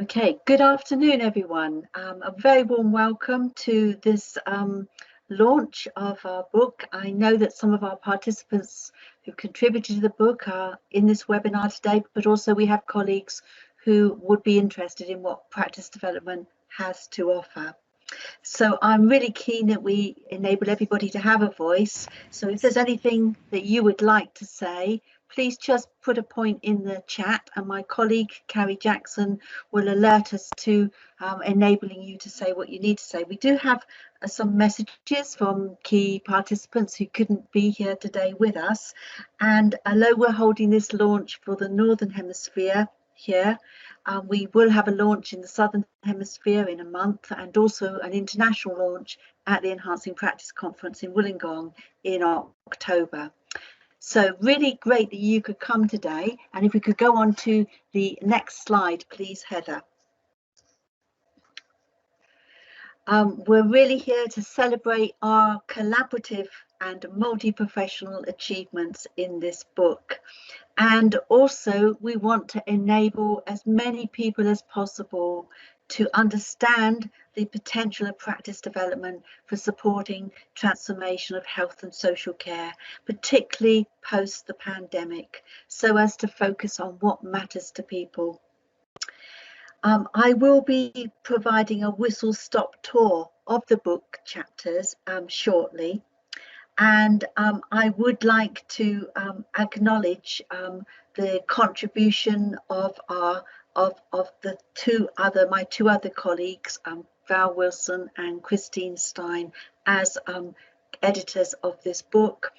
Okay, good afternoon, everyone. A very warm welcome to this launch of our book. I know that some of our participants who contributed to the book are in this webinar today, but also we have colleagues who would be interested in what practice development has to offer. So I'm really keen that we enable everybody to have a voice. So if there's anything that you would like to say, please just put a point in the chat and my colleague Carrie Jackson will alert us to enabling you to say what you need to say. We do have some messages from key participants who couldn't be here today with us, and although we're holding this launch for the Northern Hemisphere here, we will have a launch in the Southern Hemisphere in a month, and also an international launch at the Enhancing Practice Conference in Wollongong in October. So really great that you could come today. And if we could go on to the next slide, please, Heather. We're really here to celebrate our collaborative and multi-professional achievements in this book. And also we want to enable as many people as possible to understand the potential of practice development for supporting transformation of health and social care, particularly post the pandemic, so as to focus on what matters to people. I will be providing a whistle-stop tour of the book chapters shortly. And I would like to acknowledge the contribution of my two other colleagues, Val Wilson and Christine Stein, as editors of this book.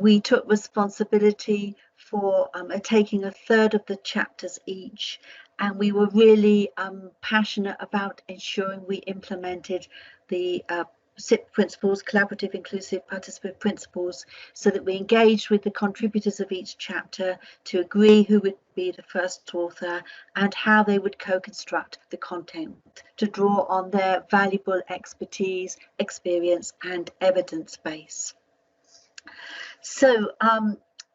We took responsibility for taking a third of the chapters each, and we were really passionate about ensuring we implemented the SIP principles, collaborative, inclusive, participative principles, so that we engaged with the contributors of each chapter to agree who would be the first author and how they would co-construct the content to draw on their valuable expertise, experience and evidence base. So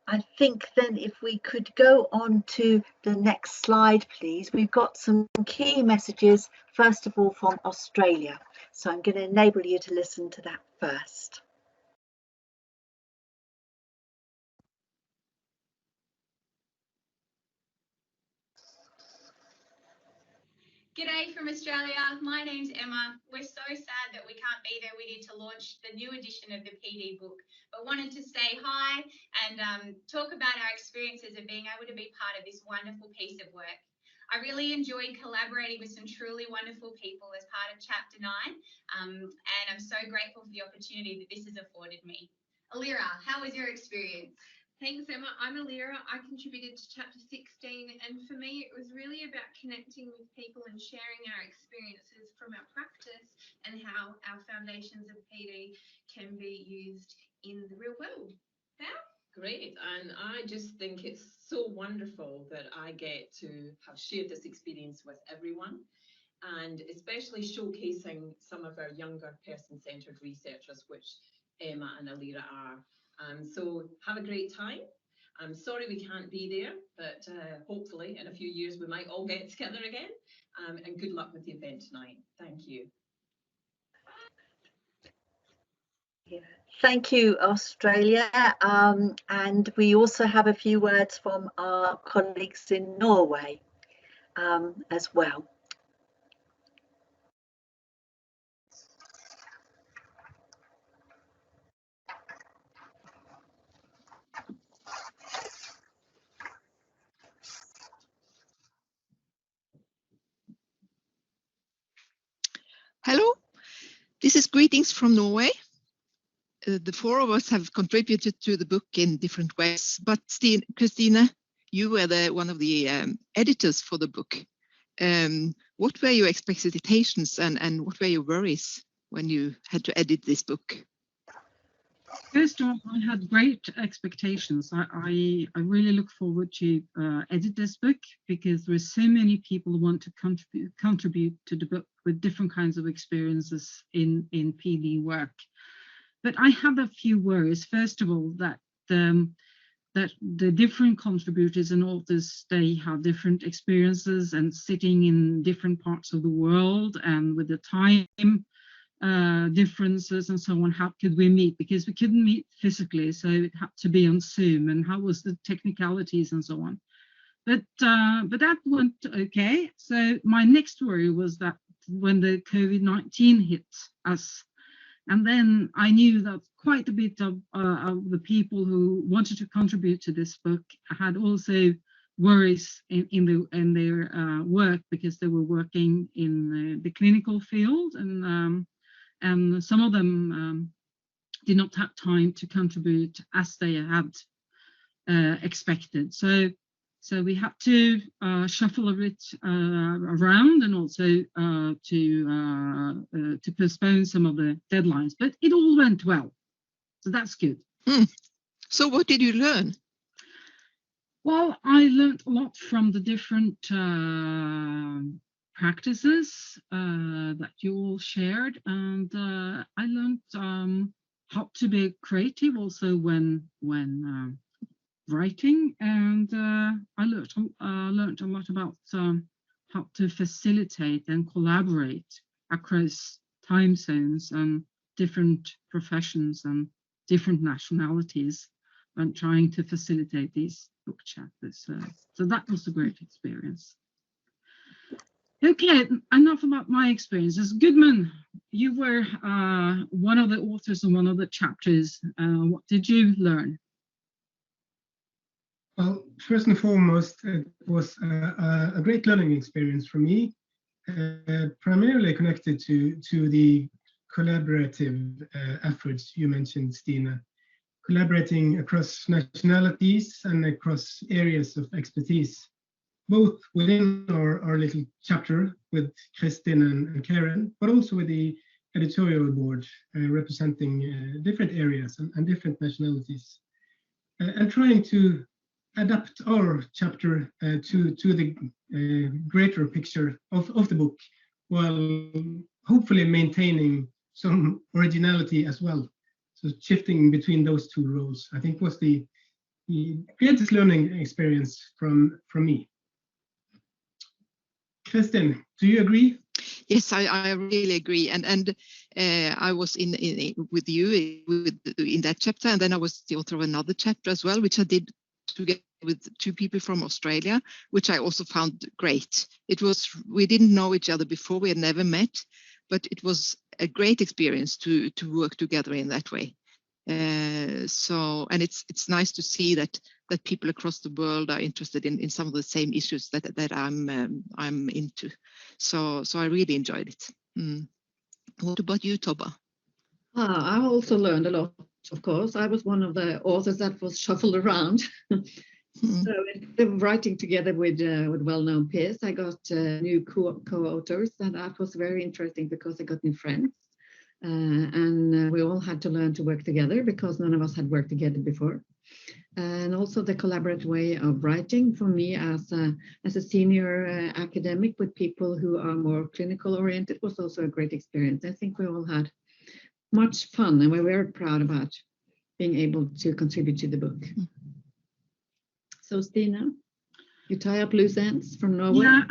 I think then if we could go on to the next slide, please. We've got some key messages, first of all, from Australia. So I'm going to enable you to listen to that first. G'day from Australia. My name's Emma. We're so sad that we can't be there with you to launch the new edition of the PD book, but wanted to say hi and talk about our experiences of being able to be part of this wonderful piece of work. I really enjoyed collaborating with some truly wonderful people as part of Chapter 9, and I'm so grateful for the opportunity that this has afforded me. Alira, how was your experience? Thanks, Emma. I'm Alira. I contributed to Chapter 16, and for me, it was really about connecting with people and sharing our experiences from our practice and how our foundations of PD can be used in the real world. Val? Great, and I just think it's so wonderful that I get to have shared this experience with everyone, and especially showcasing some of our younger person-centred researchers, which Emma and Alira are. So have a great time. I'm sorry we can't be there, but hopefully in a few years we might all get together again. And good luck with the event tonight. Thank you. Thank you, Australia. And we also have a few words from our colleagues in Norway as well. Hello, this is greetings from Norway. The four of us have contributed to the book in different ways, but Christina, you were one of the editors for the book. What were your expectations and what were your worries when you had to edit this book? First of all, I had great expectations. I really look forward to edit this book because there are so many people who want to contribute to the book with different kinds of experiences in PD work. But I have a few worries. First of all, that that the different contributors and authors, they have different experiences and sitting in different parts of the world, and with the time differences and so on, how could we meet? Because we couldn't meet physically, so it had to be on Zoom, and how was the technicalities and so on. But that went okay. So my next worry was that when the COVID-19 hit us, and then I knew that quite a bit of the people who wanted to contribute to this book had also worries in their work, because they were working in the clinical field, and some of them did not have time to contribute as they had expected. So we had to shuffle a bit around, and also to postpone some of the deadlines. But it all went well, so that's good. So what did you learn? Well, I learned a lot from the different practices that you all shared, and I learned how to be creative also when writing, and I learned a lot about how to facilitate and collaborate across time zones and different professions and different nationalities when trying to facilitate these book chapters. So that was a great experience. Okay, enough about my experiences. Gudmund, you were one of the authors in one of the chapters. What did you learn? Well, first and foremost, it was a great learning experience for me, primarily connected to the collaborative efforts you mentioned, Stina, collaborating across nationalities and across areas of expertise, both within our little chapter with Kristin and Karen, but also with the editorial board representing different areas and different nationalities, and trying to adapt our chapter to the greater picture of the book, while hopefully maintaining some originality as well. So shifting between those two roles, I think, was the greatest learning experience from me. Kristin, do you agree? Yes, I really agree, and I was in with you in that chapter, and then I was the author of another chapter as well, which I did together with two people from Australia, which I also found great. We didn't know each other before, we had never met, but it was a great experience to work together in that way. So, and it's nice to see that people across the world are interested in some of the same issues that I'm into. So I really enjoyed it. What about you, Tobba? I also learned a lot, of course. I was one of the authors that was shuffled around. So instead of writing together with well-known peers, I got new co-authors, and that was very interesting because I got new friends. And we all had to learn to work together because none of us had worked together before. And also the collaborative way of writing for me as a senior academic with people who are more clinical oriented was also a great experience. I think we all had much fun, and we're very proud about being able to contribute to the book. So Stina, you tie up loose ends from Norway. Yeah,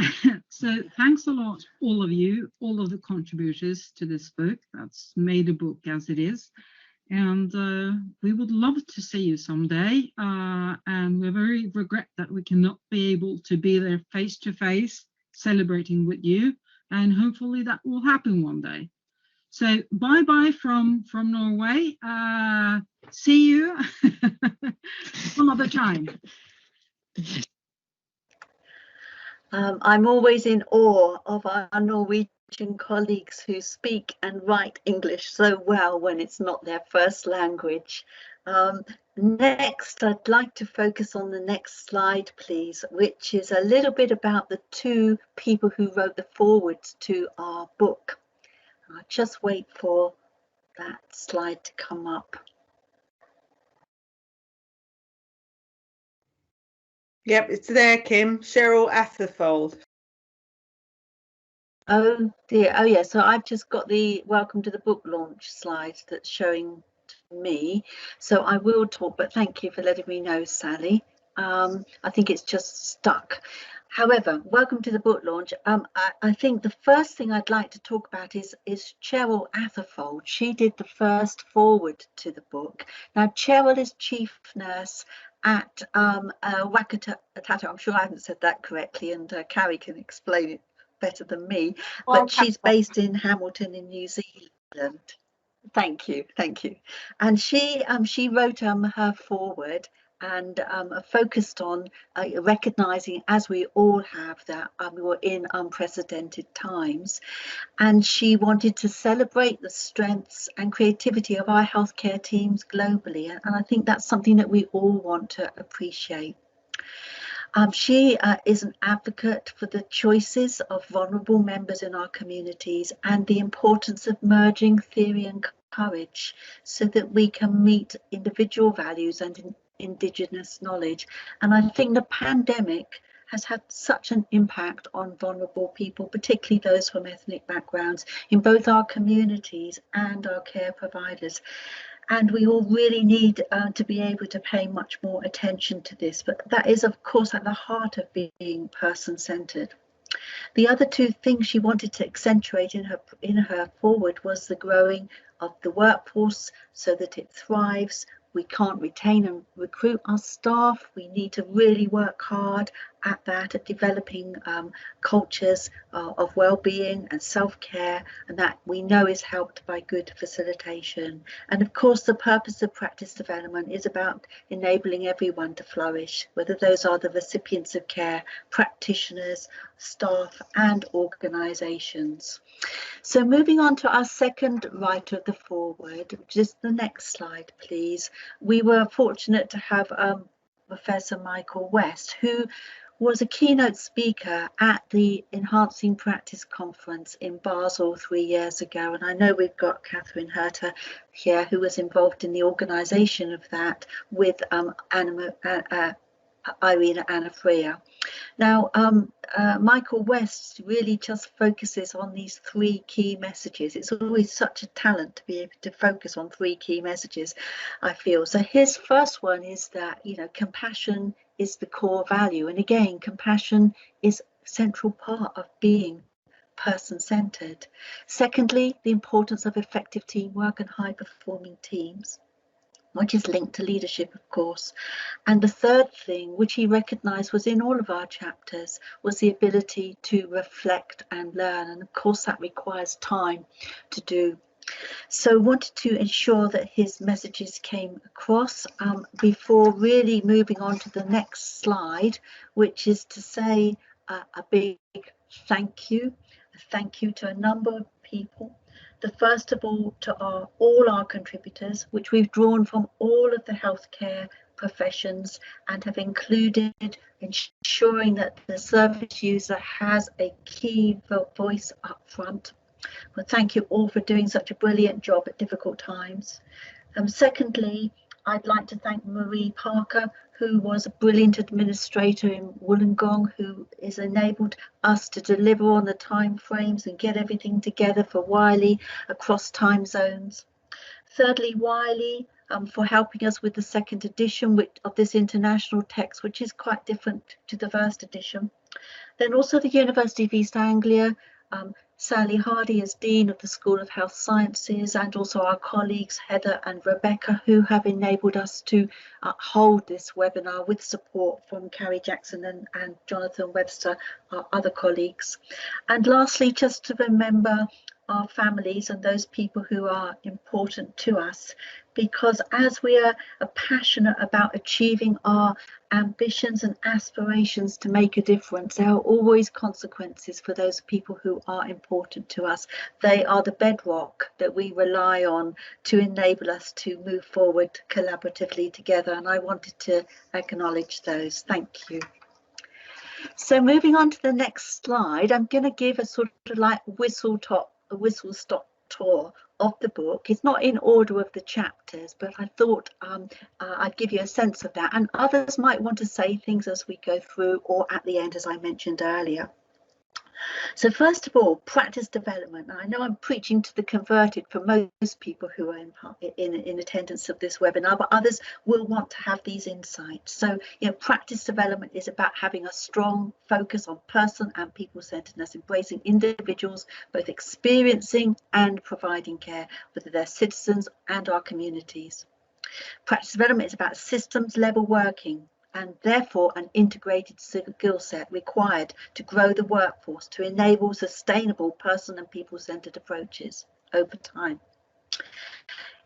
so thanks a lot, all of you, all of the contributors to this book that's made the book as it is. And we would love to see you someday. And we very regret that we cannot be able to be there face to face celebrating with you. And hopefully that will happen one day. So bye-bye from Norway. See you another time. I'm always in awe of our Norwegian colleagues who speak and write English so well when it's not their first language. Next, I'd like to focus on the next slide, please, which is a little bit about the two people who wrote the forwards to our book. I'll just wait for that slide to come up. Yep, it's there, Kim. Cheryl Atherfold. Oh dear, oh yeah, so I've just got the welcome to the book launch slide that's showing to me, so I will talk, but thank you for letting me know, Sally. I think it's just stuck. However, welcome to the book launch. I think the first thing I'd like to talk about is Cheryl Atherfold. She did the first forward to the book. Now, Cheryl is chief nurse at Waikato. I'm sure I haven't said that correctly, and Carrie can explain it better than me. But she's based in Hamilton in New Zealand. Thank you, and she wrote her forward and focused on recognizing, as we all have, that we were in unprecedented times, and she wanted to celebrate the strengths and creativity of our healthcare teams globally, and I think that's something that we all want to appreciate. She is an advocate for the choices of vulnerable members in our communities and the importance of merging theory and courage so that we can meet individual values and Indigenous knowledge. And I think the pandemic has had such an impact on vulnerable people, particularly those from ethnic backgrounds, in both our communities and our care providers. And we all really need to be able to pay much more attention to this. But that is, of course, at the heart of being person-centered. The other two things she wanted to accentuate in her forward was the growing of the workforce so that it thrives. We can't retain and recruit our staff. We need to really work hard at that, at developing cultures of well-being and self-care, and that we know is helped by good facilitation. And of course, the purpose of practice development is about enabling everyone to flourish, whether those are the recipients of care, practitioners, staff, and organisations. So moving on to our second writer of the foreword, which is the next slide, please. We were fortunate to have Professor Michael West, who was a keynote speaker at the Enhancing Practice Conference in Basel 3 years ago. And I know we've got Catherine Herter here, who was involved in the organisation of that with Irina Anafria. Now, Michael West really just focuses on these three key messages. It's always such a talent to be able to focus on three key messages, I feel. So his first one is that, compassion is the core value. And again, compassion is a central part of being person-centered. Secondly, the importance of effective teamwork and high-performing teams, which is linked to leadership, of course. And the third thing, which he recognised was in all of our chapters, was the ability to reflect and learn. And of course, that requires time to do. So wanted to ensure that his messages came across before really moving on to the next slide, which is to say a big thank you. A thank you to a number of people. The first of all to all our contributors, which we've drawn from all of the healthcare professions and have included ensuring that the service user has a key voice up front. Well, thank you all for doing such a brilliant job at difficult times. Secondly, I'd like to thank Marie Parker, who was a brilliant administrator in Wollongong, who has enabled us to deliver on the time frames and get everything together for Wiley across time zones. Thirdly, Wiley for helping us with the second edition of this international text, which is quite different to the first edition. Then also the University of East Anglia, Sally Hardy as Dean of the School of Health Sciences, and also our colleagues Heather and Rebecca, who have enabled us to hold this webinar with support from Carrie Jackson and Jonathan Webster, our other colleagues. And lastly, just to remember our families and those people who are important to us, because as we are passionate about achieving our ambitions and aspirations to make a difference, there are always consequences for those people who are important to us. They are the bedrock that we rely on to enable us to move forward collaboratively together, and I wanted to acknowledge those. Thank you. So moving on to the next slide, I'm going to give a sort of like whistle-stop tour of the book. It's not in order of the chapters, but I thought I'd give you a sense of that, and others might want to say things as we go through or at the end, as I mentioned earlier. So first of all, practice development. I know I'm preaching to the converted for most people who are in attendance of this webinar, but others will want to have these insights. So, practice development is about having a strong focus on person and people-centeredness, embracing individuals, both experiencing and providing care, whether they're citizens and our communities. Practice development is about systems level working, and therefore an integrated skill set required to grow the workforce to enable sustainable person and people-centered approaches over time.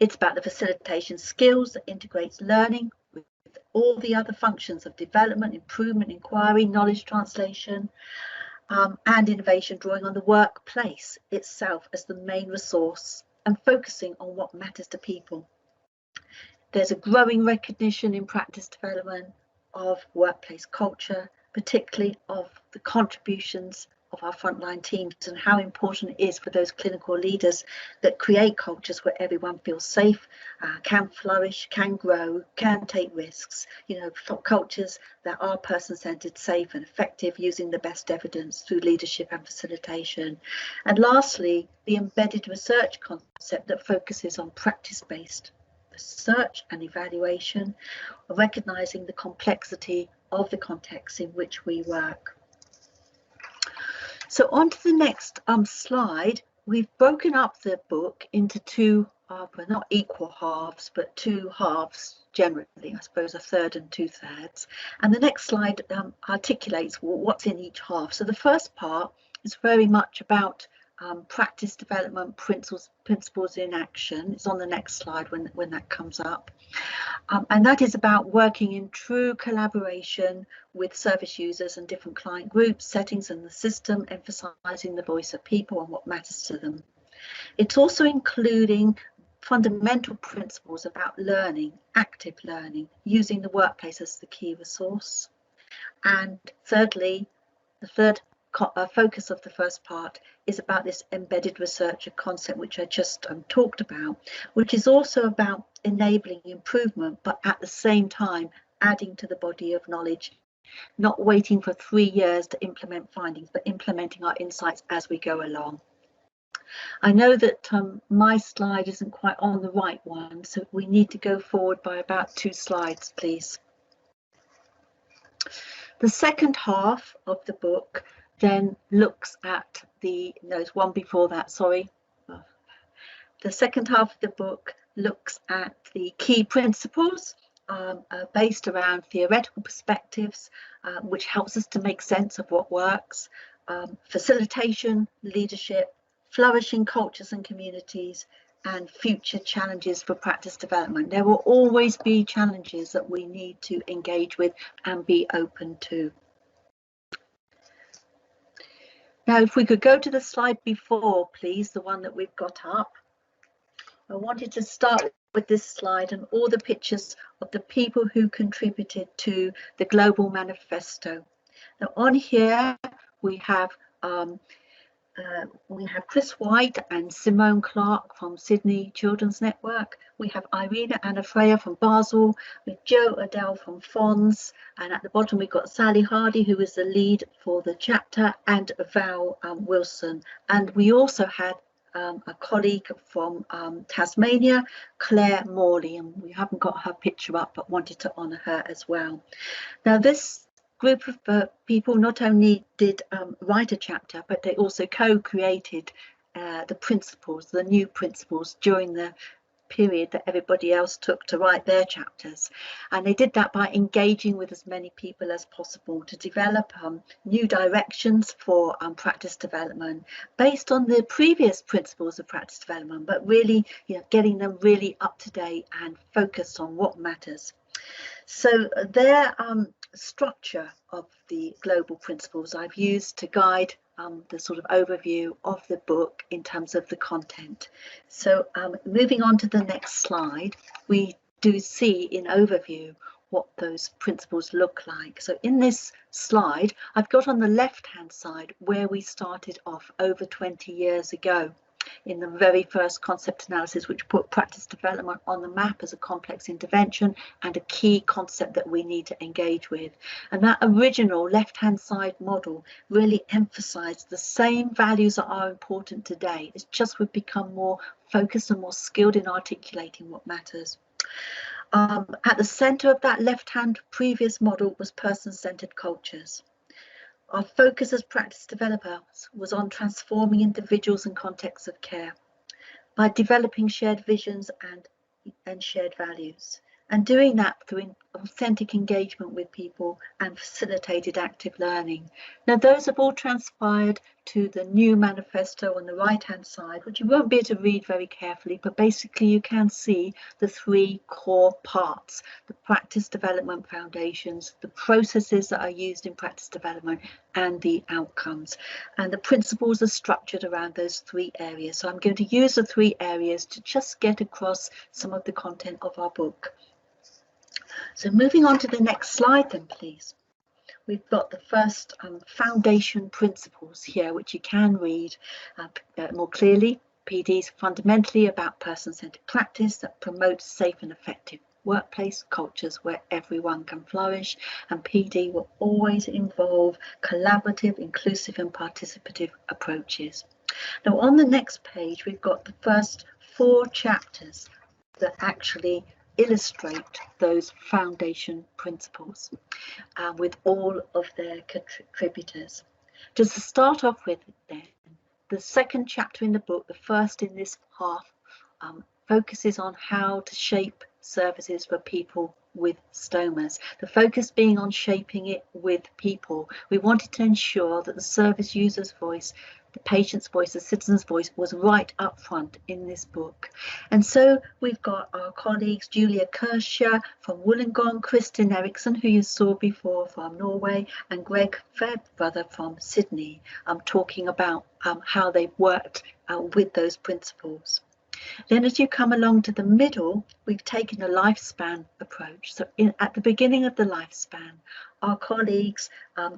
It's about the facilitation skills that integrates learning with all the other functions of development, improvement, inquiry, knowledge translation, and innovation, drawing on the workplace itself as the main resource and focusing on what matters to people. There's a growing recognition in practice development of workplace culture, particularly of the contributions of our frontline teams and how important it is for those clinical leaders that create cultures where everyone feels safe, can flourish, can grow, can take risks. Cultures that are person-centered, safe and effective, using the best evidence through leadership and facilitation. And lastly, the embedded research concept that focuses on practice-based research and evaluation, recognizing the complexity of the context in which we work. So on to the next slide. We've broken up the book into two, well, not equal halves, but two halves generally, I suppose a third and 2/3. And the next slide articulates what's in each half. So the first part is very much about practice development principles in action. It's on the next slide when that comes up. And that is about working in true collaboration with service users and different client groups, settings and the system, emphasizing the voice of people and what matters to them. It's also including fundamental principles about learning, active learning, using the workplace as the key resource. And thirdly, the third focus of the first part is about this embedded researcher concept, which I just talked about, which is also about enabling improvement, but at the same time adding to the body of knowledge, not waiting for 3 years to implement findings, but implementing our insights as we go along. I know that my slide isn't quite on the right one, so we need to go forward by about 2 slides, please. The second half of the book then looks at there's one before that, sorry. The second half of the book looks at the key principles based around theoretical perspectives, which helps us to make sense of what works, facilitation, leadership, flourishing cultures and communities, and future challenges for practice development. There will always be challenges that we need to engage with and be open to. Now, if we could go to the slide before, please, the one that we've got up. I wanted to start with this slide and all the pictures of the people who contributed to the Global Manifesto. Now, on here, we have Chris White and Simone Clark from Sydney Children's Network. We have Irina Anna Freya from Basel, with Joe Adele from FONS, and at the bottom we've got Sally Hardy, who is the lead for the chapter, and Val Wilson. And we also had a colleague from Tasmania, Claire Morley, and we haven't got her picture up, but wanted to honour her as well. Now, this group of people not only did write a chapter, but they also co-created the principles, the new principles, during the period that everybody else took to write their chapters. And they did that by engaging with as many people as possible to develop new directions for practice development based on the previous principles of practice development, but really, getting them really up to date and focused on what matters. So their structure of the global principles I've used to guide the sort of overview of the book in terms of the content. So moving on to the next slide, we do see in overview what those principles look like. So in this slide, I've got on the left hand side where we started off over 20 years ago. in the very first concept analysis, which put practice development on the map as a complex intervention and a key concept that we need to engage with. And that original left-hand side model really emphasized the same values that are important today. It's just we've become more focused and more skilled in articulating what matters. At the center of that left-hand previous model was person-centered cultures. Our focus as practice developers was on transforming individuals and contexts of care by developing shared visions and shared values, and doing that through authentic engagement with people and facilitated active learning. Now, those have all transpired to the new manifesto on the right-hand side, which you won't be able to read very carefully, but basically you can see the three core parts: the practice development foundations, the processes that are used in practice development, and the outcomes. And the principles are structured around those three areas. So I'm going to use the three areas to just get across some of the content of our book. So moving on to the next slide then, please. We've got the first foundation principles here, which you can read more clearly. PD is fundamentally about person-centered practice that promotes safe and effective workplace cultures where everyone can flourish, and PD will always involve collaborative, inclusive and participative approaches. Now on the next page, we've got the first 4 chapters that actually illustrate those foundation principles with all of their contributors. Just to start off with then, the second chapter in the book, the first in this half, focuses on how to shape services for people with stomas. The focus being on shaping it with people. We wanted to ensure that the service user's voice, the patient's voice, the citizen's voice was right up front in this book. And so we've got our colleagues Julia Kirscher from Wollongong, Kristin Eriksson, who you saw before, from Norway, and Greg Fairbrother from Sydney, talking about how they've worked with those principles. Then as you come along to the middle, we've taken a lifespan approach. So at the beginning of the lifespan, our colleagues,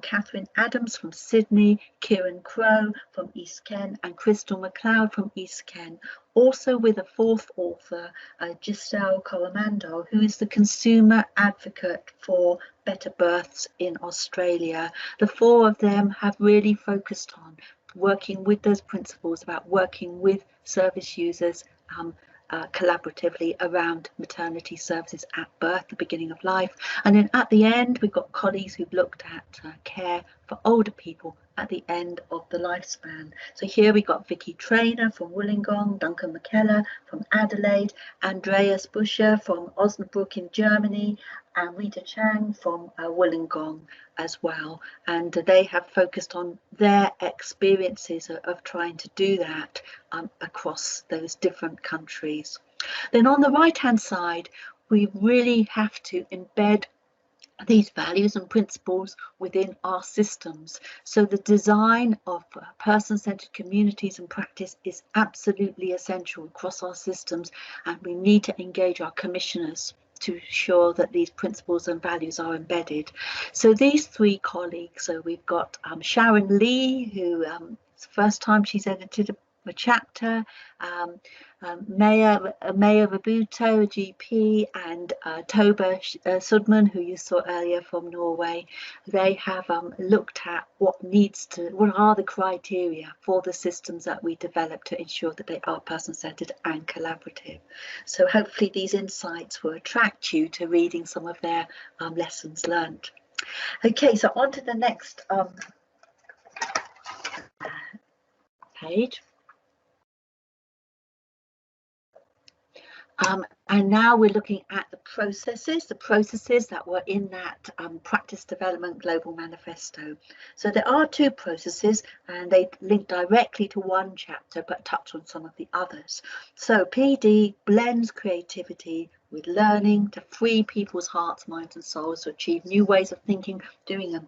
Catherine Adams from Sydney, Kieran Crow from East Kent, and Crystal McLeod from East Kent, also with a fourth author, Giselle Coromando, who is the consumer advocate for better births in Australia. The 4 of them have really focused on working with those principles about working with service users collaboratively around maternity services at birth, the beginning of life. And then at the end, we've got colleagues who've looked at care for older people at the end of the lifespan. So here we got Vicky Trainer from Wollongong, Duncan McKellar from Adelaide, Andreas Buscher from Osnabrück in Germany, and Rita Chang from Wollongong as well. And they have focused on their experiences of trying to do that across those different countries. Then on the right-hand side, we really have to embed these values and principles within our systems. So the design of person-centered communities and practice is absolutely essential across our systems, and we need to engage our commissioners to ensure that these principles and values are embedded. So these 3 colleagues, so we've got Sharon Lee, who it's the first time she's edited a chapter, Maya Rabuto, a GP, and Toba Sudman, who you saw earlier from Norway. They have looked at what are the criteria for the systems that we develop to ensure that they are person-centered and collaborative. So hopefully these insights will attract you to reading some of their lessons learned. Okay, so on to the next page. And now we're looking at the processes that were in that Practice Development Global Manifesto. So there are 2 processes, and they link directly to one chapter, but touch on some of the others. So PD blends creativity with learning to free people's hearts, minds and souls to achieve new ways of thinking, doing and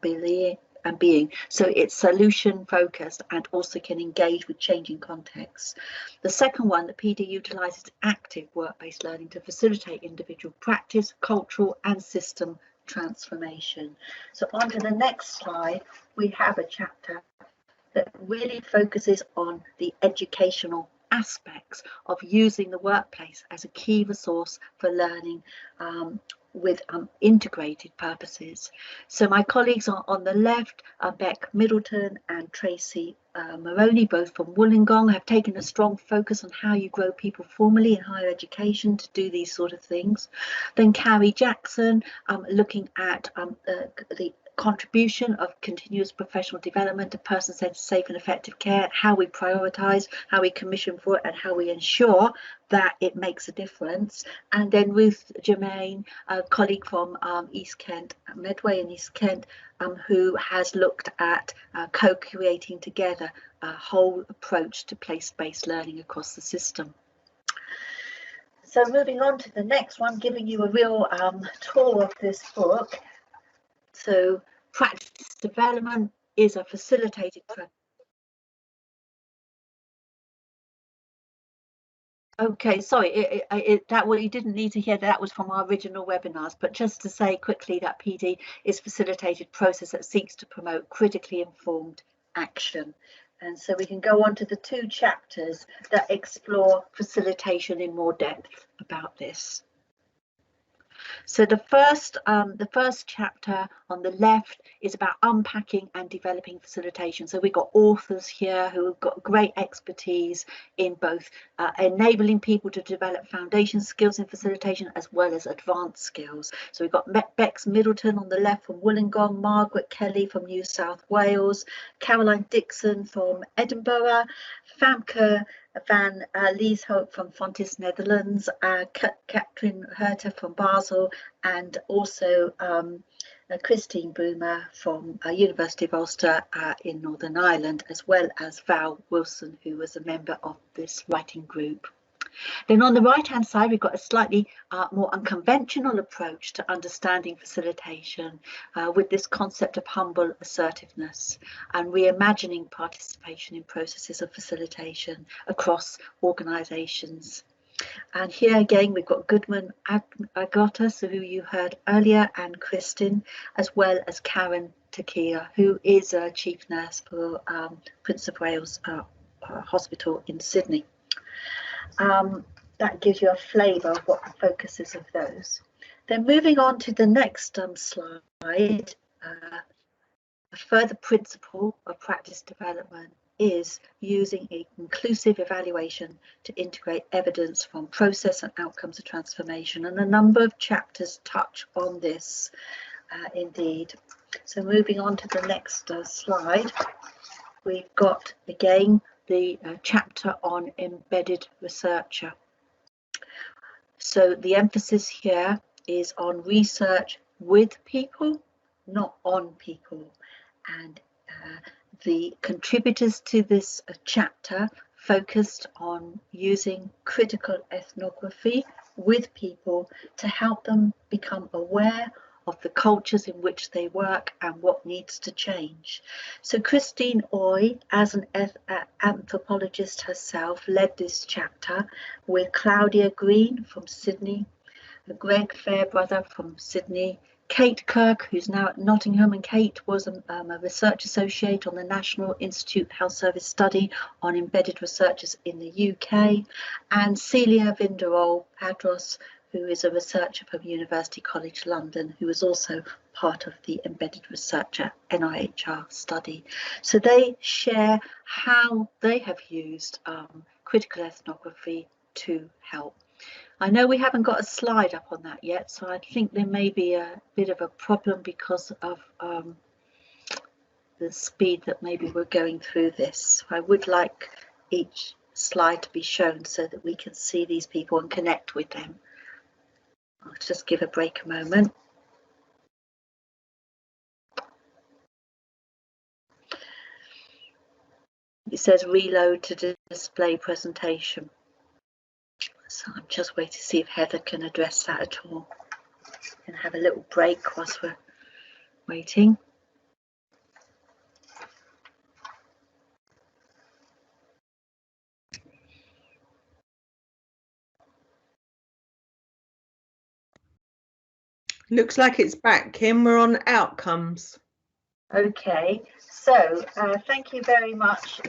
being. So it's solution focused and also can engage with changing contexts. The second one, the PD utilizes active work-based learning to facilitate individual practice, cultural and system transformation. So on to the next slide, we have a chapter that really focuses on the educational aspects of using the workplace as a key resource for learning with integrated purposes. So my colleagues are on the left are Beck Middleton and Tracy Moroney, both from Wollongong, have taken a strong focus on how you grow people formally in higher education to do these sort of things. Then Carrie Jackson, looking at the contribution of continuous professional development to person-centered, safe and effective care, how we prioritise, how we commission for it, and how we ensure that it makes a difference. And then Ruth Germain, a colleague from East Kent, Medway in East Kent, who has looked at co-creating together a whole approach to place-based learning across the system. So moving on to the next one, giving you a real tour of this book. So practice development is a facilitated process. Okay, sorry, that what you didn't need to hear, that was from our original webinars, but just to say quickly that PD is a facilitated process that seeks to promote critically informed action. And so we can go on to the 2 chapters that explore facilitation in more depth about this. So the first chapter on the left is about unpacking and developing facilitation. So we've got authors here who have got great expertise in both enabling people to develop foundation skills in facilitation as well as advanced skills. So we've got Bex Middleton on the left from Wollongong, Margaret Kelly from New South Wales, Caroline Dixon from Edinburgh, Famke van Lieshout from Fontys, Netherlands, Katrin Herter from Basel, and also Christine Boomer from University of Ulster in Northern Ireland, as well as Val Wilson, who was a member of this writing group. Then on the right hand side, we've got a slightly more unconventional approach to understanding facilitation with this concept of humble assertiveness and reimagining participation in processes of facilitation across organisations. And here again, we've got Goodman Agotas, who you heard earlier, and Kristin, as well as Karen Takia, who is a chief nurse for Prince of Wales Hospital in Sydney. That gives you a flavour of what the focus is of those. Then moving on to the next slide, a further principle of practice development is using inclusive evaluation to integrate evidence from process and outcomes of transformation. And a number of chapters touch on this indeed. So moving on to the next slide, we've got again the chapter on embedded researcher. So the emphasis here is on research with people, not on people. And the contributors to this chapter focused on using critical ethnography with people to help them become aware of the cultures in which they work and what needs to change. So Christine Oy, as an anthropologist herself, led this chapter with Claudia Green from Sydney, Greg Fairbrother from Sydney, Kate Kirk, who's now at Nottingham, and Kate was a research associate on the National Institute Health Service study on embedded researchers in the UK, and Celia Vinderol Padros, who is a researcher from University College London, who was also part of the embedded researcher NIHR study. So they share how they have used critical ethnography to help. I know we haven't got a slide up on that yet, so I think there may be a bit of a problem because of the speed that maybe we're going through this. I would like each slide to be shown so that we can see these people and connect with them. I'll just give a break a moment. It says reload to display presentation. So I'm just waiting to see if Heather can address that at all. And have a little break whilst we're waiting. Looks like it's back, Kim. We're on outcomes. Okay, so thank you very much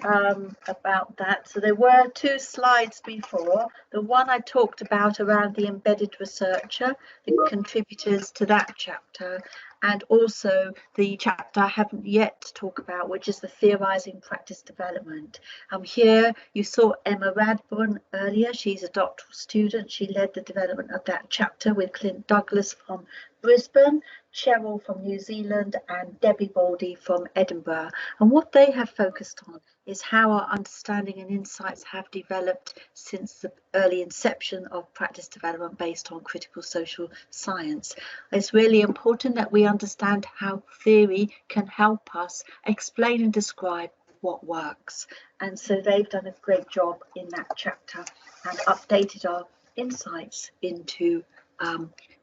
about that. So there were 2 slides before. The one I talked about around the embedded researcher, the contributors to that chapter, and also the chapter I haven't yet talked about, which is the theorising practice development. Here you saw Emma Radburn earlier. She's a doctoral student. She led the development of that chapter with Clint Douglas from Brisbane, Cheryl from New Zealand, and Debbie Baldy from Edinburgh. And what they have focused on is how our understanding and insights have developed since the early inception of practice development based on critical social science. It's really important that we understand how theory can help us explain and describe what works. And so they've done a great job in that chapter and updated our insights into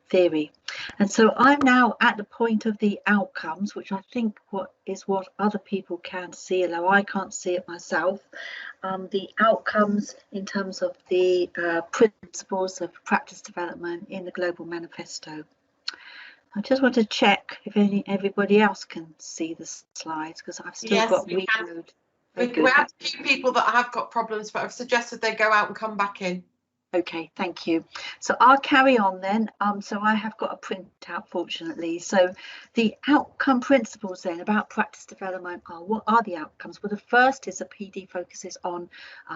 theory. And so I'm now at the point of the outcomes, which I think what other people can see, although I can't see it myself. The outcomes in terms of the principles of practice development in the Global Manifesto. I just want to check if everybody else can see the slides, because I've still got read mode. We have a few people that have got problems, but I've suggested they go out and come back in. Okay, thank you. So I'll carry on then. So I have got a printout, fortunately. So the outcome principles then about practice development are, what are the outcomes? Well, the first is a PD focuses on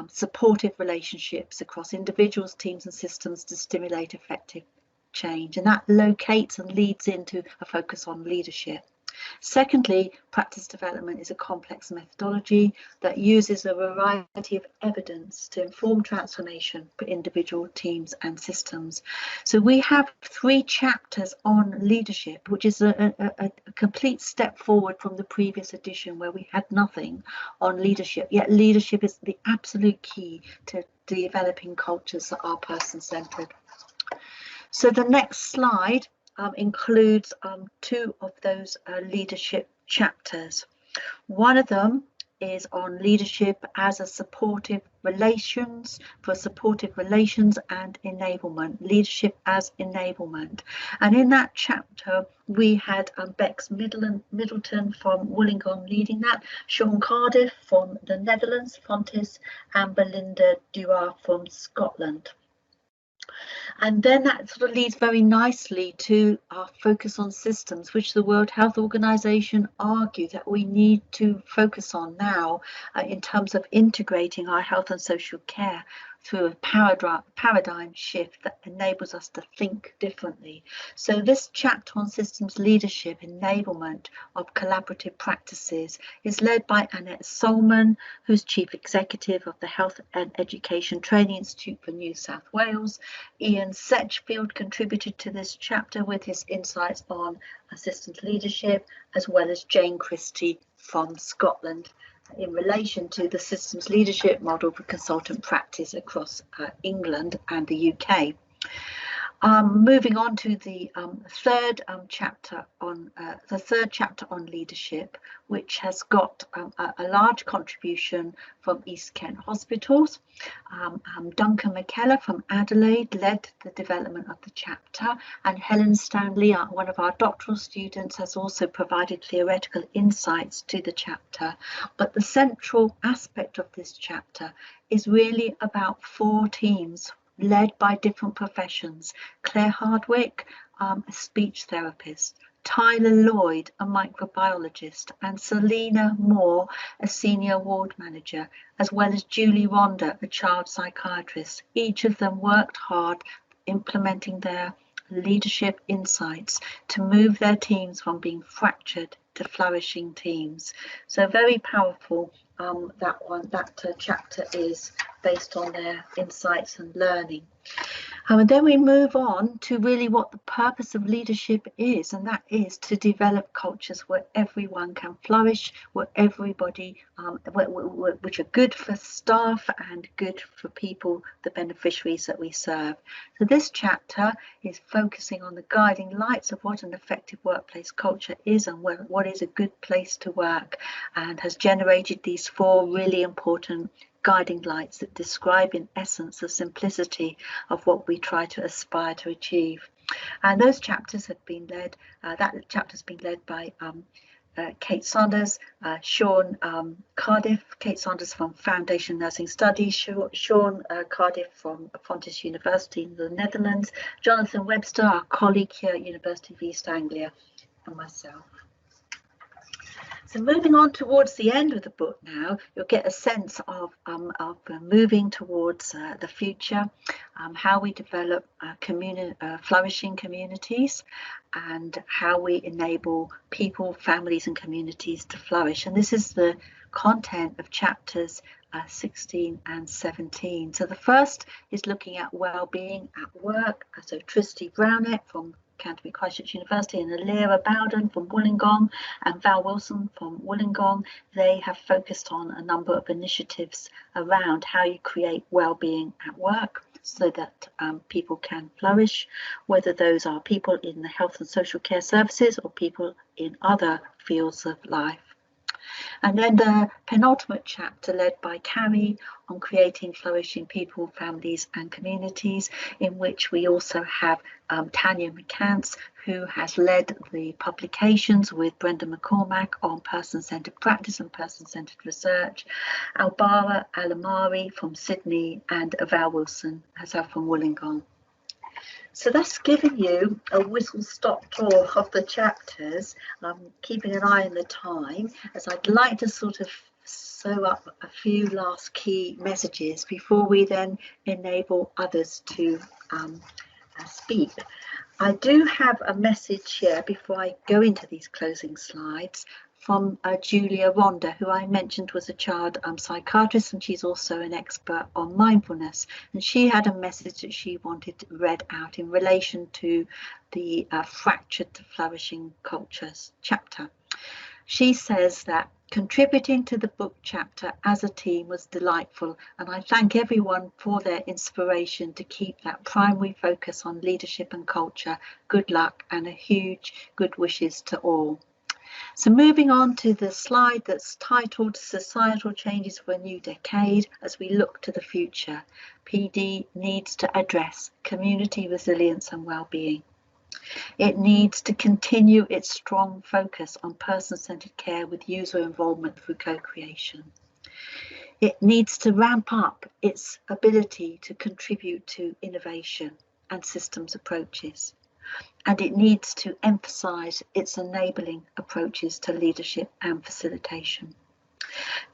supportive relationships across individuals, teams and systems to stimulate effective change. And that locates and leads into a focus on leadership. Secondly, practice development is a complex methodology that uses a variety of evidence to inform transformation for individual teams and systems. So we have 3 chapters on leadership, which is a complete step forward from the previous edition where we had nothing on leadership. Yet leadership is the absolute key to developing cultures that are person-centered. So the next slide includes 2 of those leadership chapters. One of them is on leadership as a supportive relations, for supportive relations and enablement, leadership as enablement. And in that chapter, we had Bex Middleton from Wollongong leading that, Sean Cardiff from the Netherlands, Fontis, and Belinda Dewar from Scotland. And then that sort of leads very nicely to our focus on systems, which the World Health Organization argue that we need to focus on now in terms of integrating our health and social care through a paradigm shift that enables us to think differently. So this chapter on systems leadership enablement of collaborative practices is led by Annette Solman, who's Chief Executive of the Health and Education Training Institute for New South Wales. Ian Setchfield contributed to this chapter with his insights on systems leadership, as well as Jane Christie from Scotland, in relation to the systems leadership model for consultant practice across England and the UK. Moving on to the third chapter on leadership, which has got a large contribution from East Kent Hospitals. Duncan McKellar from Adelaide led the development of the chapter, and Helen Stanley, one of our doctoral students, has also provided theoretical insights to the chapter. But the central aspect of this chapter is really about 4 teams led by different professions. Claire Hardwick, a speech therapist, Tyler Lloyd, a microbiologist, and Selena Moore, a senior ward manager, as well as Julie Ronda, a child psychiatrist. Each of them worked hard implementing their leadership insights to move their teams from being fractured to flourishing teams. So very powerful. That chapter is based on their insights and learning. And then we move on to really what the purpose of leadership is, and that is to develop cultures where everyone can flourish, where everybody, which are good for staff and good for people, the beneficiaries that we serve. So this chapter is focusing on the guiding lights of what an effective workplace culture is and what is a good place to work, and has generated these 4 really important guiding lights that describe in essence the simplicity of what we try to aspire to achieve. And those chapters have been led, that chapter's been led by Kate Saunders, Sean Cardiff, Kate Saunders from Foundation Nursing Studies, Sean Cardiff from Fontys University in the Netherlands, Jonathan Webster, our colleague here at University of East Anglia, and myself. So moving on towards the end of the book now, you'll get a sense of moving towards the future, how we develop flourishing communities, and how we enable people, families and communities to flourish. And this is the content of chapters 16 and 17. So the first is looking at well-being at work. So Tristy Brownett from Canterbury Christchurch University and Alira Bowden from Wollongong and Val Wilson from Wollongong, they have focused on a number of initiatives around how you create well-being at work so that people can flourish, whether those are people in the health and social care services or people in other fields of life. And then the penultimate chapter led by Carrie on creating flourishing people, families and communities, in which we also have Tanya McCants, who has led the publications with Brenda McCormack on person-centred practice and person-centred research, Albara Alamari from Sydney and Val Wilson herself from Wollongong. So that's given you a whistle-stop tour of the chapters, keeping an eye on the time, as I'd like to sort of sew up a few last key messages before we then enable others to speak. I do have a message here before I go into these closing slides from Julia Ronda, who I mentioned was a child psychiatrist, and she's also an expert on mindfulness. And she had a message that she wanted read out in relation to the Fractured to Flourishing Cultures chapter. She says that contributing to the book chapter as a team was delightful, and I thank everyone for their inspiration to keep that primary focus on leadership and culture. Good luck and a huge good wishes to all. So moving on to the slide that's titled Societal Changes for a New Decade as we look to the future, PD needs to address community resilience and well-being. It needs to continue its strong focus on person-centred care with user involvement through co-creation. It needs to ramp up its ability to contribute to innovation and systems approaches. And it needs to emphasise its enabling approaches to leadership and facilitation.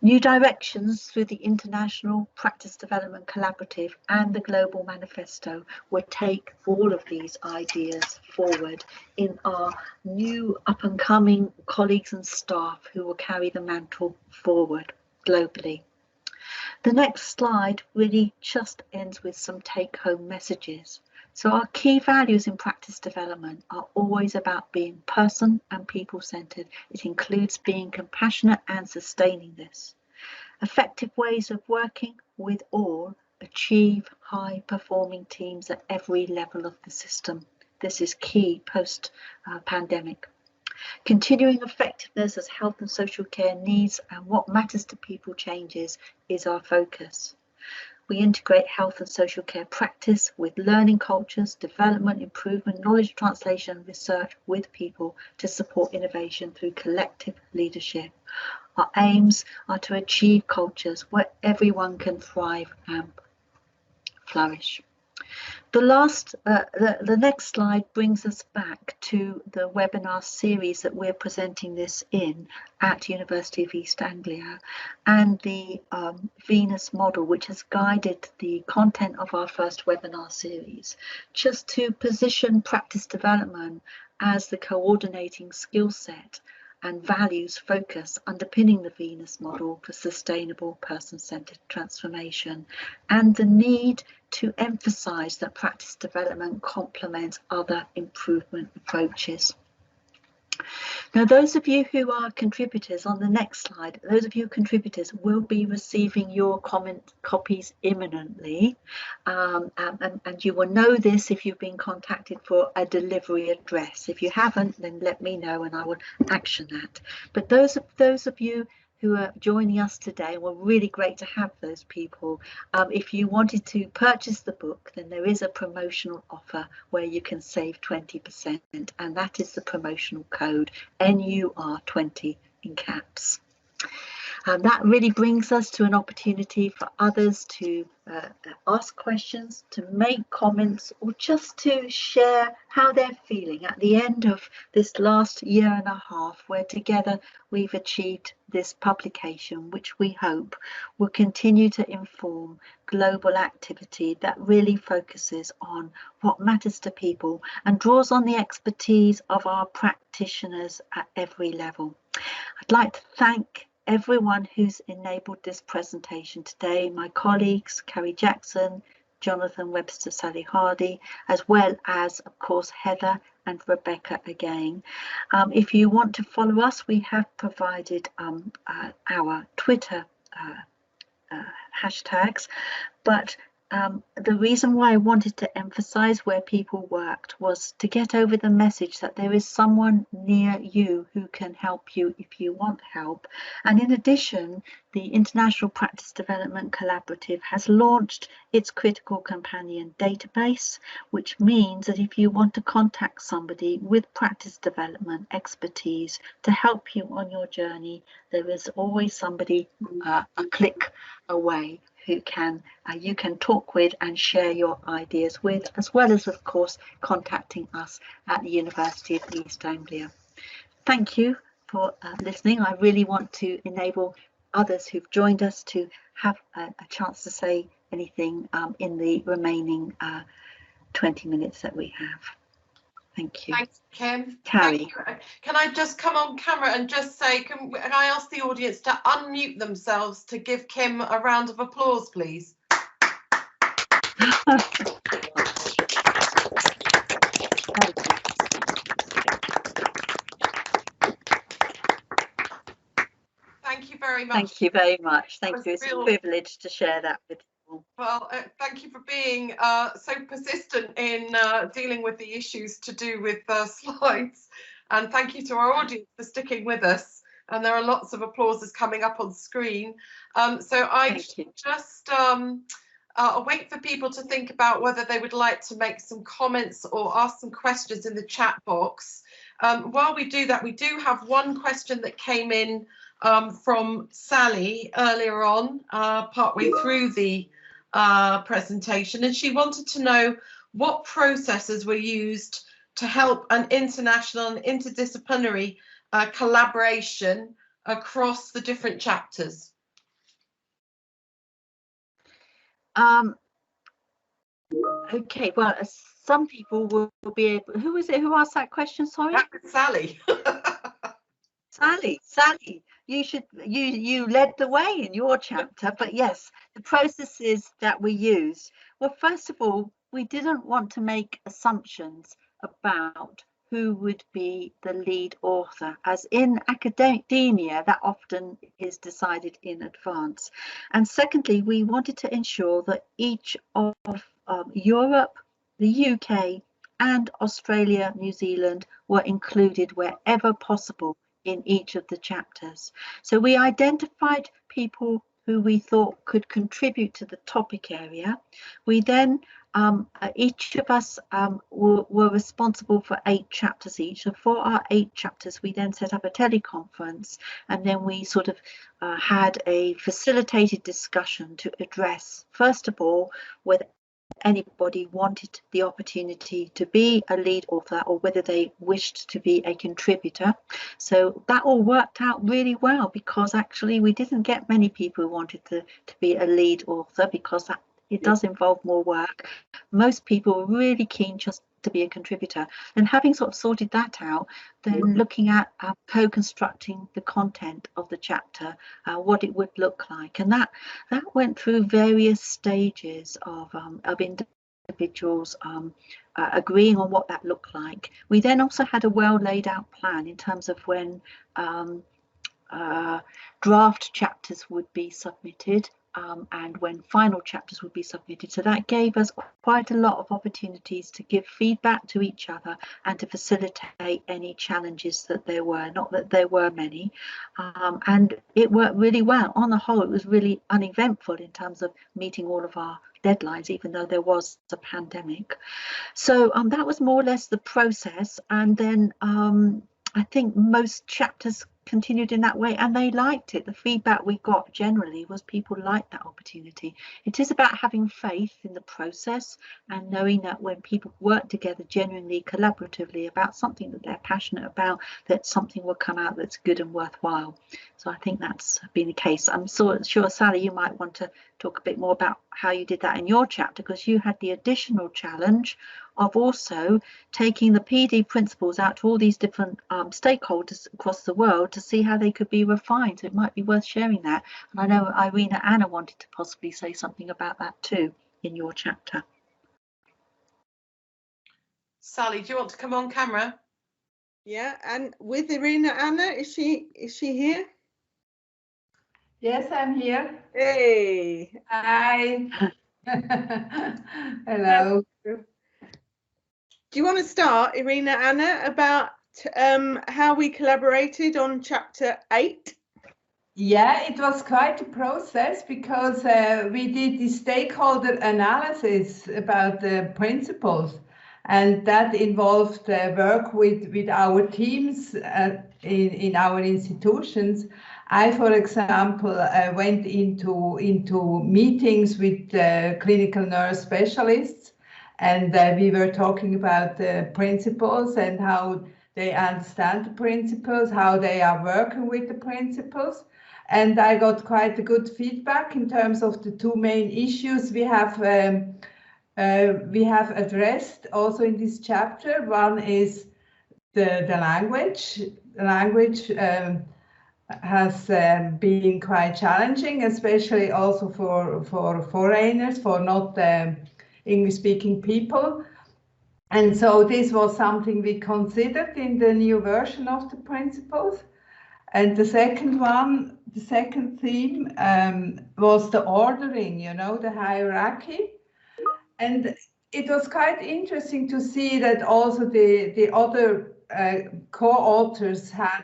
New directions through the International Practice Development Collaborative and the Global Manifesto will take all of these ideas forward in our new up-and-coming colleagues and staff who will carry the mantle forward globally. The next slide really just ends with some take-home messages. So our key values in practice development are always about being person and people-centred. It includes being compassionate and sustaining this. Effective ways of working with all achieve high-performing teams at every level of the system. This is key post-pandemic. Continuing effectiveness as health and social care needs and what matters to people changes is our focus. We integrate health and social care practice with learning cultures, development, improvement, knowledge translation and research with people to support innovation through collective leadership. Our aims are to achieve cultures where everyone can thrive and flourish. The next slide brings us back to the webinar series that we're presenting this in at University of East Anglia, and the Venus model, which has guided the content of our first webinar series, just to position practice development as the coordinating skill set and values focus underpinning the Venus model for sustainable person-centred transformation, and the need to emphasise that practice development complements other improvement approaches. Now, those of you who are contributors on the next slide, those of you contributors will be receiving your comment copies imminently, and you will know this if you've been contacted for a delivery address. If you haven't, then let me know and I will action that. But those of you who are joining us today. We're really great to have those people. If you wanted to purchase the book, then there is a promotional offer where you can save 20%, and that is the promotional code NUR20 in caps. And that really brings us to an opportunity for others to ask questions, to make comments, or just to share how they're feeling at the end of this last year and a half, where together we've achieved this publication, which we hope will continue to inform global activity that really focuses on what matters to people and draws on the expertise of our practitioners at every level. I'd like to thank everyone who's enabled this presentation today, my colleagues, Carrie Jackson, Jonathan Webster, Sally Hardy, as well as, of course, Heather and Rebecca again. If you want to follow us, we have provided our Twitter hashtags, but the reason why I wanted to emphasize where people worked was to get over the message that there is someone near you who can help you if you want help. And in addition, the International Practice Development Collaborative has launched its Critical Companion database, which means that if you want to contact somebody with practice development expertise to help you on your journey, there is always somebody a click away who you can talk with and share your ideas with, as well as, of course, contacting us at the University of East Anglia. Thank you for listening. I really want to enable others who've joined us to have a chance to say anything in the remaining 20 minutes that we have. Thank you. Thanks, Kim. Carrie. Can I just come on camera and just say, can I ask the audience to unmute themselves to give Kim a round of applause, please? Thank you very much. Thank you very much. Thank you. It's a privilege to share that with you. Well, thank you for being so persistent in dealing with the issues to do with slides, and thank you to our audience for sticking with us. And there are lots of applauses coming up on screen. So I just wait for people to think about whether they would like to make some comments or ask some questions in the chat box. While we do that, we do have one question that came in from Sally earlier on, partway through the presentation, and she wanted to know what processes were used to help an international and interdisciplinary collaboration across the different chapters. Okay, well, some people will be able. Who was it who asked that question? Sorry, that was Sally. Sally, you led the way in your chapter, but yes, the processes that we used. Well, first of all, we didn't want to make assumptions about who would be the lead author, as in academia that often is decided in advance. And secondly, we wanted to ensure that each of Europe, the UK and Australia, New Zealand were included wherever possible in each of the chapters. So we identified people who we thought could contribute to the topic area. We then, each of us were responsible for 8 chapters each. So for our 8 chapters, we then set up a teleconference, and then we sort of had a facilitated discussion to address, first of all, whether anybody wanted the opportunity to be a lead author or whether they wished to be a contributor. So that all worked out really well, because actually we didn't get many people who wanted to be a lead author, because it does involve more work. Most people were really keen just to be a contributor. And having sort of sorted that out, then looking at co-constructing the content of the chapter, what it would look like. And that went through various stages of individuals agreeing on what that looked like. We then also had a well laid out plan in terms of when draft chapters would be submitted, and when final chapters would be submitted. So that gave us quite a lot of opportunities to give feedback to each other and to facilitate any challenges that there were, not that there were many. And it worked really well. On the whole, it was really uneventful in terms of meeting all of our deadlines, even though there was a pandemic. So that was more or less the process. And then I think most chapters continued in that way, and they liked it. The feedback we got generally was people liked that opportunity. It is about having faith in the process and knowing that when people work together genuinely, collaboratively about something that they're passionate about, that something will come out that's good and worthwhile. So I think that's been the case. I'm sure, Sally, you might want to talk a bit more about how you did that in your chapter, because you had the additional challenge of also taking the PD principles out to all these different stakeholders across the world to see how they could be refined. So it might be worth sharing that. And I know Irina Anna wanted to possibly say something about that too in your chapter. Sally, do you want to come on camera? Yeah, and with Irina Anna, is she here? Yes, I'm here. Hey. Hi. Hello. Do you want to start, Irina Anna, about how we collaborated on chapter 8? Yeah, it was quite a process because we did the stakeholder analysis about the principles, and that involved work with our teams in our institutions. I, for example, went into meetings with clinical nurse specialists, and we were talking about the principles and how they understand the principles, how they are working with the principles. And I got quite a good feedback in terms of the two main issues we have addressed also in this chapter. One is the language. The language has been quite challenging, especially also for foreigners, for not English-speaking people. And so this was something we considered in the new version of the principles. And the second theme was the ordering, the hierarchy. And it was quite interesting to see that also the other co-authors had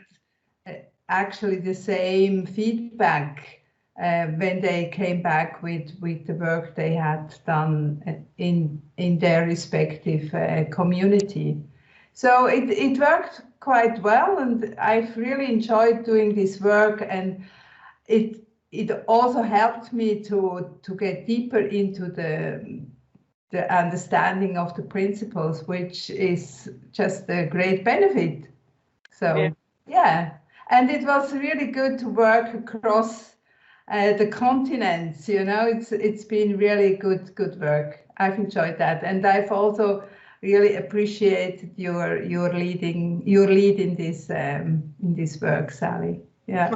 actually the same feedback when they came back with the work they had done in their respective community. So it worked quite well, and I've really enjoyed doing this work, and it also helped me to get deeper into the understanding of the principles, which is just a great benefit. So yeah. And it was really good to work across the continents. It's been really good work. I've enjoyed that, and I've also really appreciated your lead in this work, Sally. Yeah.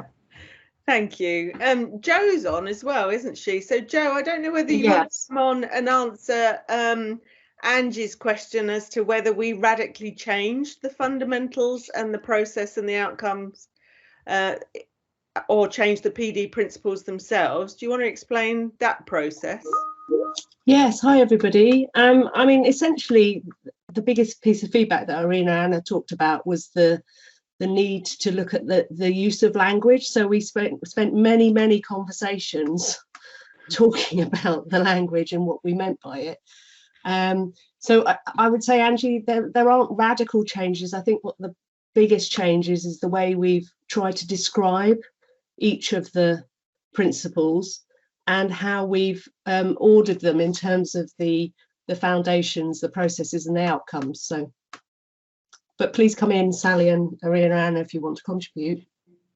Thank you. Jo's on as well, isn't she? So Jo, I don't know whether you want to come on and answer Angie's question as to whether we radically changed the fundamentals and the process and the outcomes, or change the PD principles themselves. Do you want to explain that process? Yes, hi everybody. I mean, essentially, the biggest piece of feedback that Irina Anna talked about was the need to look at the use of language. So we spent many conversations talking about the language and what we meant by it. So I would say, Angie, there aren't radical changes. I think what the biggest changes is the way we've tried to describe each of the principles and how we've ordered them in terms of the foundations, the processes and the outcomes. So, but please come in, Sally and Irina Anna, if you want to contribute.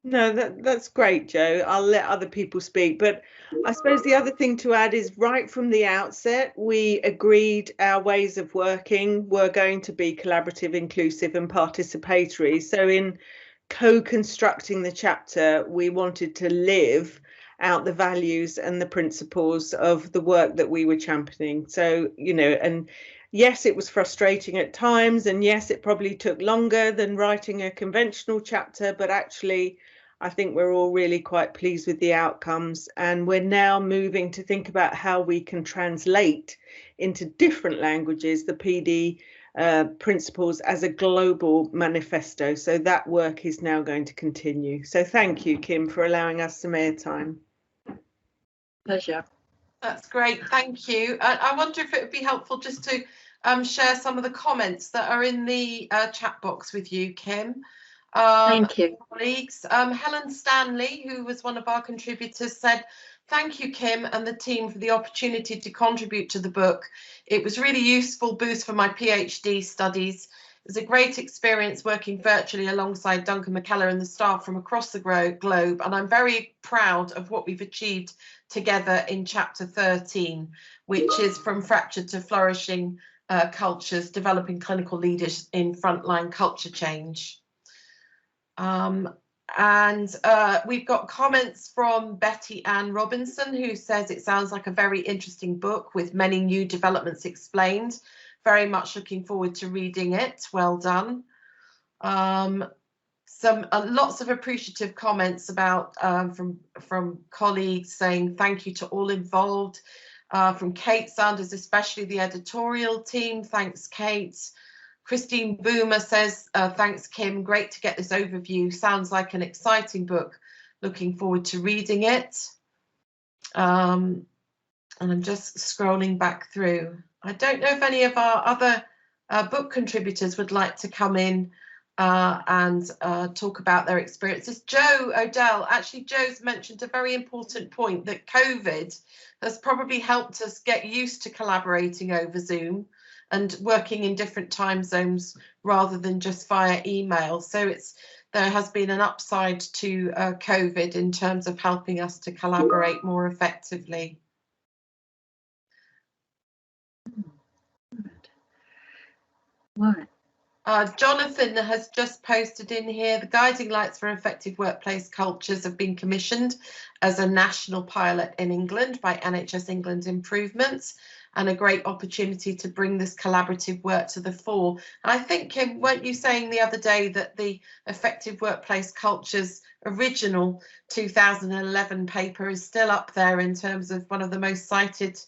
No, that's great, Jo. I'll let other people speak. But I suppose the other thing to add is right from the outset, we agreed our ways of working were going to be collaborative, inclusive and participatory. So in co-constructing the chapter, we wanted to live out the values and the principles of the work that we were championing. So, and yes, it was frustrating at times, and yes, it probably took longer than writing a conventional chapter, but actually I think we're all really quite pleased with the outcomes, and we're now moving to think about how we can translate into different languages the PD principles as a global manifesto. So that work is now going to continue. So thank you, Kim, for allowing us some airtime. Pleasure. That's great, thank you. I wonder if it would be helpful just to share some of the comments that are in the chat box with you, Kim. Thank you. Colleagues. Helen Stanley, who was one of our contributors, said, "Thank you, Kim and the team, for the opportunity to contribute to the book. It was really useful boost for my PhD studies. It was a great experience working virtually alongside Duncan McKellar and the staff from across the globe, and I'm very proud of what we've achieved together in chapter 13, which is From Fractured to Flourishing Cultures, Developing Clinical Leaders in Frontline Culture Change." We've got comments from Betty Ann Robinson, who says it sounds like a very interesting book with many new developments explained. Very much looking forward to reading it. Well done. Lots of appreciative comments about from colleagues saying thank you to all involved. From Kate Sanders, especially the editorial team. Thanks, Kate. Christine Boomer says, thanks, Kim. Great to get this overview. Sounds like an exciting book. Looking forward to reading it. And I'm just scrolling back through. I don't know if any of our other book contributors would like to come in and talk about their experiences. Joe Odell, actually Joe's mentioned a very important point, that COVID has probably helped us get used to collaborating over Zoom and working in different time zones rather than just via email. So there has been an upside to COVID in terms of helping us to collaborate more effectively. Right. Jonathan has just posted in here, the Guiding Lights for Effective Workplace Cultures have been commissioned as a national pilot in England by NHS England Improvements, and a great opportunity to bring this collaborative work to the fore. And I think, Kim, weren't you saying the other day that the Effective Workplace Cultures original 2011 paper is still up there in terms of one of the most cited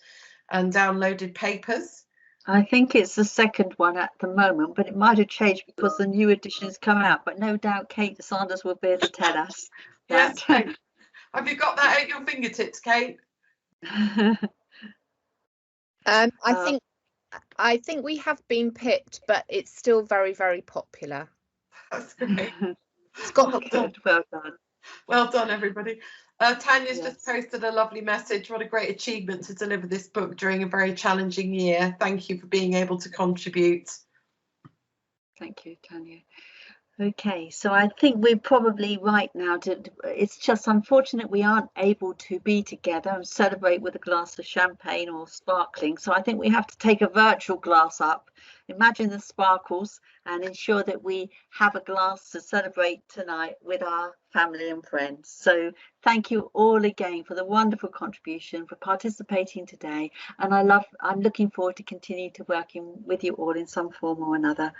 and downloaded papers? I think it's the second one at the moment, but it might have changed because the new edition has come out. But no doubt Kate Sanders will be able to tell us. Yes, Kate. Have you got that at your fingertips, Kate? I think we have been pipped, but it's still very, very popular. That's great. It's got well done. Well done. Well done, everybody. Tanya's just posted a lovely message. What a great achievement to deliver this book during a very challenging year. Thank you for being able to contribute. Thank you, Tanya. Okay, so I think we're probably right now it's just unfortunate we aren't able to be together and celebrate with a glass of champagne or sparkling. So I think we have to take a virtual glass up, imagine the sparkles, and ensure that we have a glass to celebrate tonight with our family and friends. So thank you all again for the wonderful contribution, for participating today. And I'm looking forward to continue to working with you all in some form or another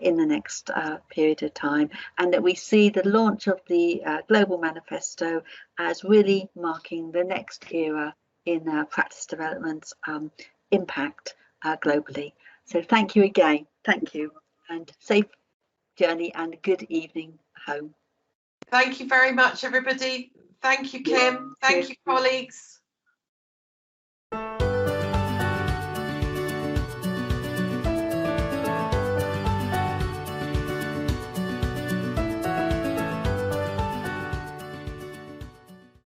in the next period of time, and that we see the launch of the Global Manifesto as really marking the next era in practice development impact globally. So thank you again. Thank you, and safe journey and good evening home. Thank you very much, everybody. Thank you, Kim. Thank you, colleagues.